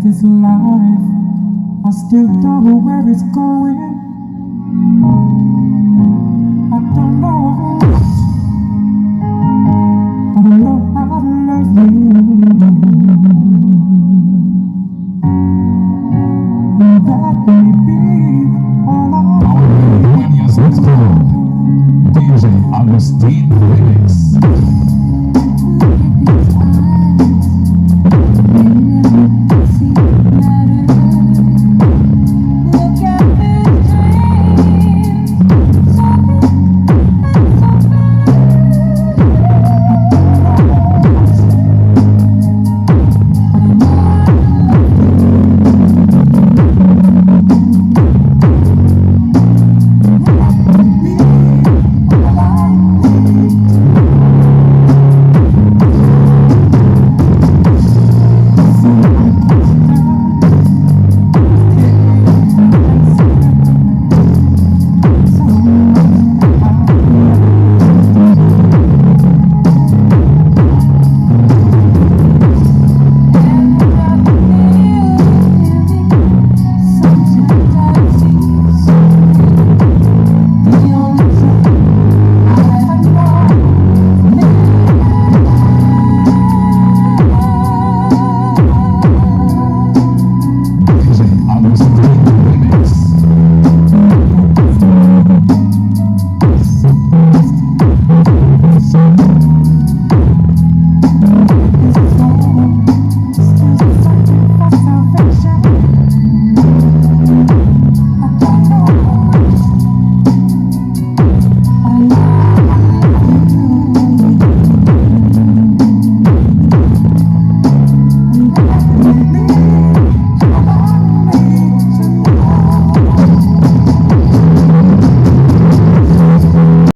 this life, I still don't know where it's going. I don't know, but I know how to love you. And that may be all I DJ Agustin Felipe.